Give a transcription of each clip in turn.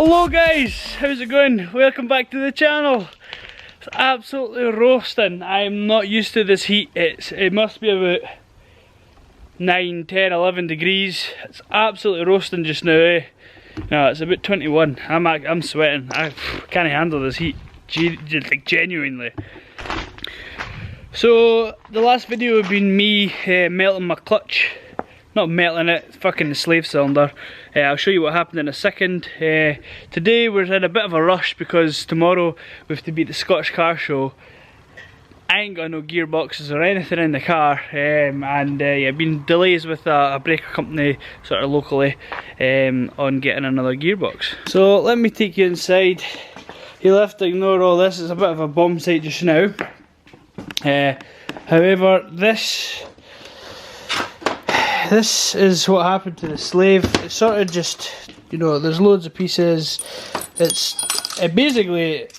Hello guys, how's it going? Welcome back to the channel. It's absolutely roasting. I'm not used to this heat. It must be about 9, 10, 11 degrees. It's absolutely roasting just now, eh? No, it's about 21. I'm sweating. I can't handle this heat, like genuinely. So the last video would been me melting my clutch. Not melting it, fucking the slave cylinder. I'll show you what happened in a second. Today we're in a bit of a rush because tomorrow we have to be at the Scottish car show. I ain't got no gearboxes or anything in the car, and yeah, been delays with a breaker company sort of locally on getting another gearbox. So let me take you inside. You'll have to ignore all this, it's a bit of a bomb site just now. However, this is what happened to the slave. It's sort of just, you know, there's loads of pieces. It basically,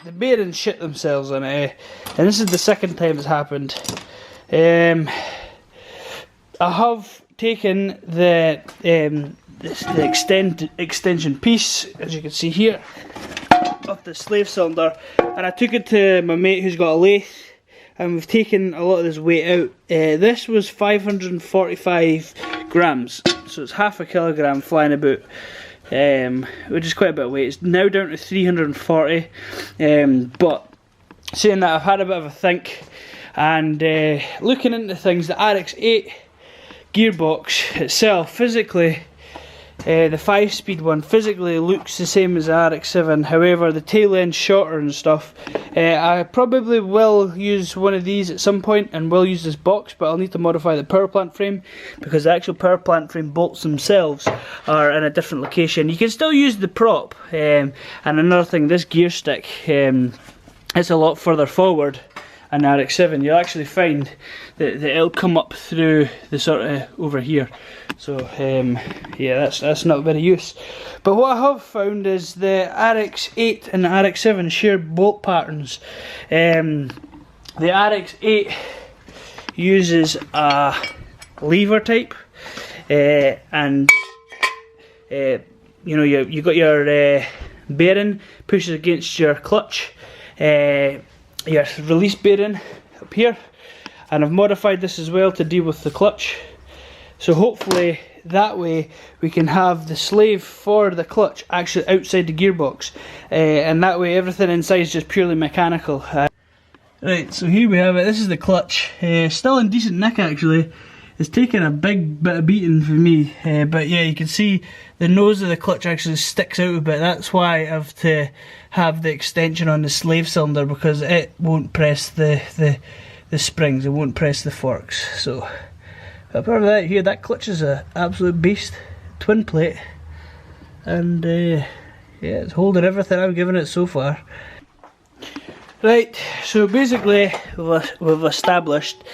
the bearings shit themselves on it, and this is the second time it's happened. I have taken the extension piece, as you can see here, of the slave cylinder, and I took it to my mate who's got a lathe, and we've taken a lot of this weight out. This was 545 grams, so it's half a kilogram flying about, which is quite a bit of weight. It's now down to 340, but saying that, I've had a bit of a think, and looking into things, the RX-8 gearbox itself, physically, the 5-speed one physically looks the same as the RX-7, however the tail end's shorter and stuff. I probably will use one of these at some point and will use this box, but I'll need to modify the power plant frame because the actual power plant frame bolts themselves are in a different location. You can still use the prop, and another thing, this gear stick, it's a lot further forward. And RX-7, you'll actually find that it'll come up through the sort of over here. So yeah, that's not very use. But what I have found is the RX-8 and the RX-7 share bolt patterns. The RX-8 uses a lever type, and you know, you got your bearing pushes against your clutch. Your release bearing up here, and I've modified this as well to deal with the clutch, so hopefully that way we can have the slave for the clutch actually outside the gearbox, and that way everything inside is just purely mechanical. Right, so here we have it. This is the clutch, still in decent nick actually. It's taken a big bit of beating for me, but yeah, you can see the nose of the clutch actually sticks out a bit. That's why I have to have the extension on the slave cylinder, because it won't press the springs, it won't press the forks. So apart from that, here, that clutch is an absolute beast, twin plate, and yeah, it's holding everything I've given it so far. Right, so basically we've established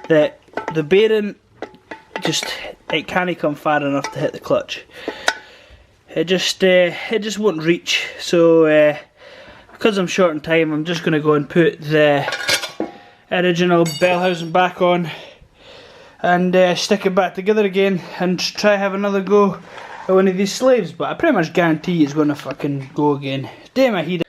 that the bearing it can't come far enough to hit the clutch. It just won't reach. So because I'm short on time, I'm just going to go and put the original bell housing back on and stick it back together again and try have another go at one of these slaves. But I pretty much guarantee it's going to fucking go again. Damn, I heat it.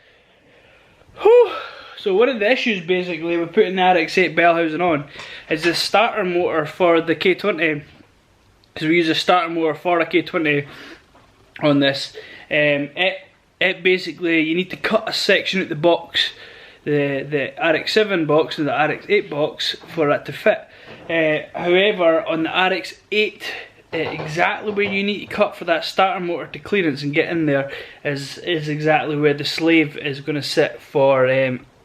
Whew. So one of the issues basically with putting the RX-8 bell housing on is the starter motor for the K20, because we use a starter motor for a K20 on this. It basically, you need to cut a section out the box, the RX-7 box and the RX-8 box, for that to fit. However, on the RX-8, exactly where you need to cut for that starter motor to clearance and get in there is exactly where the slave is going to sit for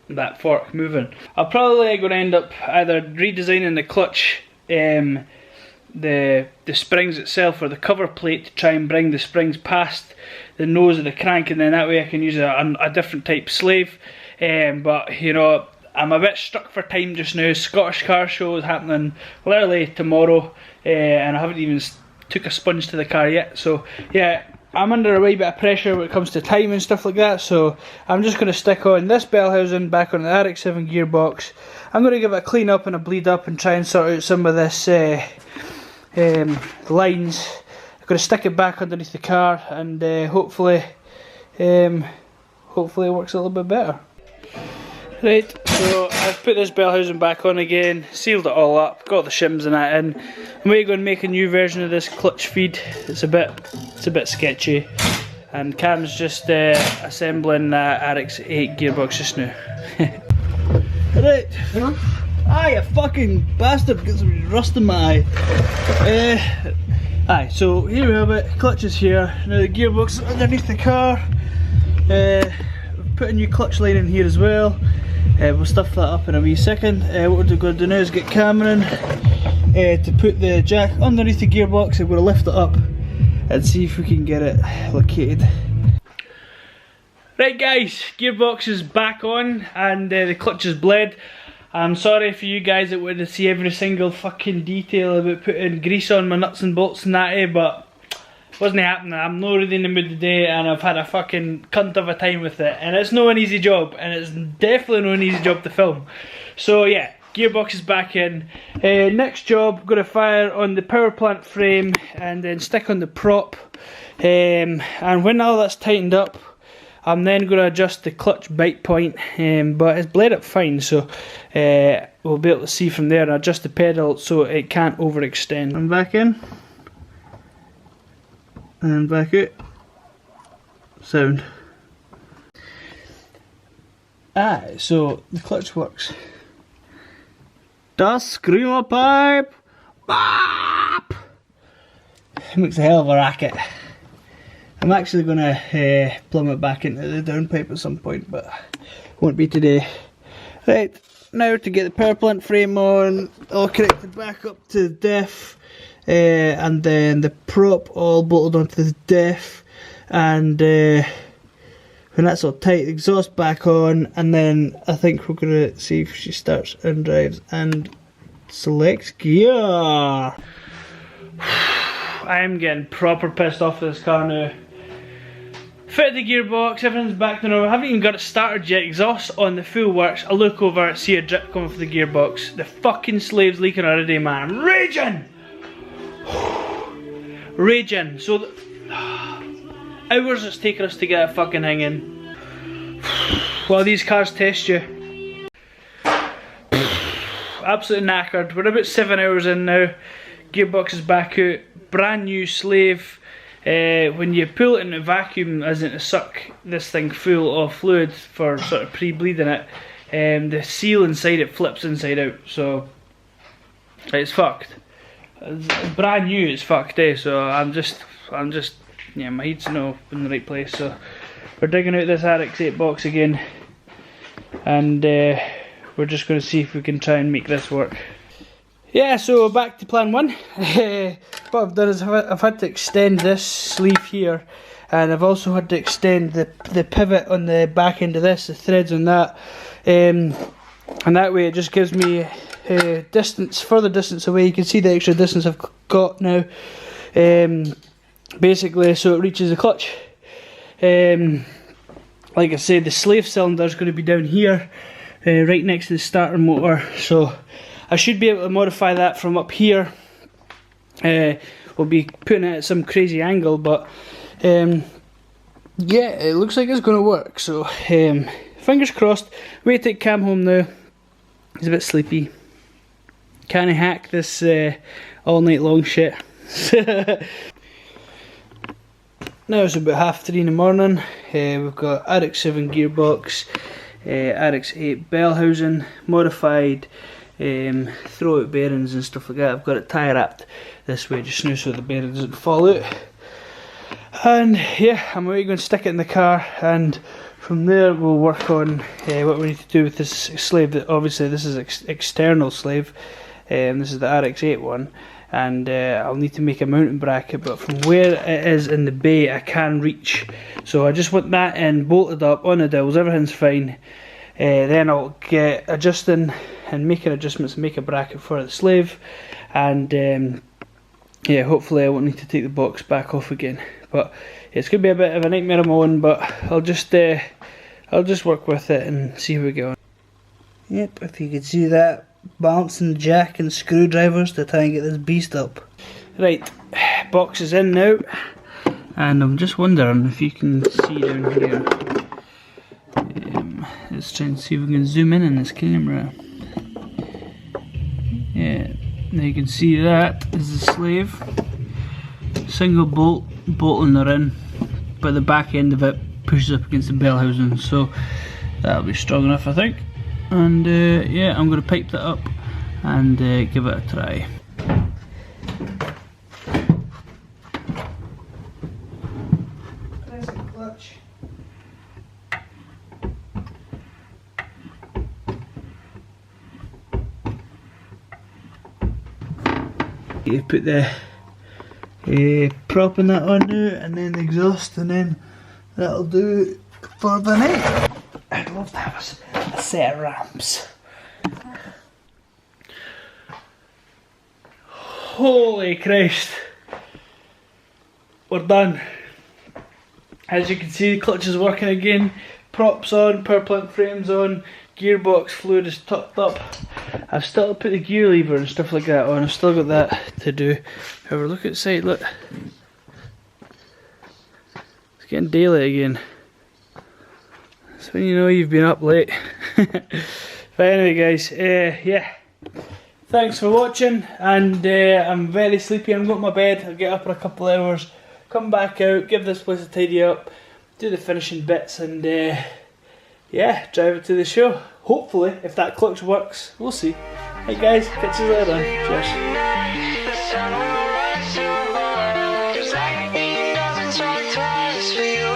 that fork moving. I'm probably going to end up either redesigning the clutch, the springs itself, or the cover plate to try and bring the springs past the nose of the crank, and then that way I can use a different type slave. But you know, I'm a bit stuck for time just now. Scottish car show is happening literally tomorrow, and I haven't even took a sponge to the car yet. So yeah, I'm under a wee bit of pressure when it comes to time and stuff like that, so I'm just going to stick on this bell housing back on the RX-7 gearbox. I'm going to give it a clean up and a bleed up and try and sort out some of this lines, I'm going to stick it back underneath the car, and hopefully it works a little bit better. Right, so I've put this bell housing back on again, sealed it all up, got the shims and that in. I'm going to make a new version of this clutch feed. It's a bit sketchy, and Cam's just assembling RX-8 gearbox just now. Right, aye, you fucking bastard, get some rust in my eye. Aye, so here we have it, clutch is here, now the gearbox is underneath the car. We've put a new clutch line in here as well. We'll stuff that up in a wee second. What we're going to do now is get Cameron to put the jack underneath the gearbox, and we're going to lift it up and see if we can get it located. Right guys, gearbox is back on, and the clutch is bled. I'm sorry for you guys that wanted to see every single fucking detail about putting grease on my nuts and bolts and that, but wasn't happening. I'm not really in the mood today, and I've had a fucking cunt of a time with it, and it's no an easy job, and it's definitely no an easy job to film. So yeah, gearbox is back in. Next job, going to fire on the power plant frame and then stick on the prop, and when all that's tightened up, I'm then going to adjust the clutch bite point, but it's bled up fine, so we'll be able to see from there, and adjust the pedal so it can't overextend. I'm back in, and back out. Sound. So the clutch works. Das screamer pipe! Bop! It makes a hell of a racket. I'm actually going to plumb it back into the downpipe at some point, but won't be today. Right, now to get the power plant frame on, all connected back up to the def, and then the prop all bolted onto the def, and when that's all tight, the exhaust back on, and then I think we're going to see if she starts and drives and selects gear. I am getting proper pissed off with this car now. Fitted the gearbox, everything's back to normal. I haven't even got it started yet. Exhaust on, the fuel works. I look over, see a drip coming from the gearbox. The fucking slave's leaking already, man. I'm raging! Raging. So, hours it's taken us to get a fucking thing in. Well, these cars test you. Absolutely knackered. We're about 7 hours in now. Gearbox is back out. Brand new slave. When you pull it in a vacuum, as in to suck this thing full of fluid for sort of pre-bleeding it, the seal inside it flips inside out, so it's fucked. It's brand new, it's fucked, so I'm just, yeah, my head's not in the right place, so we're digging out this RX-8 box again, and we're just going to see if we can try and make this work. Yeah, so back to plan one. What I've done is I've had to extend this sleeve here, and I've also had to extend the pivot on the back end of this, the threads on that, and that way it just gives me further distance away. You can see the extra distance I've got now, basically, so it reaches the clutch. Like I said, the slave cylinder is going to be down here, right next to the starter motor, so I should be able to modify that from up here. We'll be putting it at some crazy angle, but yeah, it looks like it's going to work, so fingers crossed. Wait to take Cam home now. He's a bit sleepy. Can't hack this all night long shit. Now it's about 3:30 in the morning. We've got RX-7 gearbox, RX-8 bell housing, modified throw out bearings and stuff like that. I've got it tie wrapped this way just now so the bearing doesn't fall out, and yeah, I'm going to stick it in the car, and from there we'll work on what we need to do with this slave. That obviously this is external slave, this is the RX-8 one, and I'll need to make a mounting bracket, but from where it is in the bay I can reach, so I just want that in, bolted up on the dowels, everything's fine. Then I'll get adjusting and making adjustments and make a bracket for the slave, and yeah, hopefully I won't need to take the box back off again. But it's going to be a bit of a nightmare of my own, but I'll just work with it and see how we go. Yep, if you could see that, balancing the jack and screwdrivers to try and get this beast up. Right, boxes in now, and I'm just wondering if you can see down here. Let's try and see if we can zoom in this camera. Yeah, now you can see that is the slave. Single bolt, bolting her in, but the back end of it pushes up against the bell housing, so that'll be strong enough, I think. And yeah, I'm going to pipe that up and give it a try. Clutch. You put the prop in that on now, and then the exhaust, and then that'll do for the night. I'd love to have a set of ramps. Holy Christ, we're done. As you can see, the clutch is working again, props on, power plant frames on, gearbox fluid is tucked up. I've still put the gear lever and stuff like that on, I've still got that to do. However, look outside, look. It's getting daylight again. That's when you know you've been up late. But anyway guys, yeah. Thanks for watching, and I'm very sleepy. I'm going to my bed. I'll get up in a couple of hours, come back out, give this place a tidy up, do the finishing bits, and yeah, drive it to the show. Hopefully, if that clutch works, we'll see. Hey guys, catch you later. Cheers.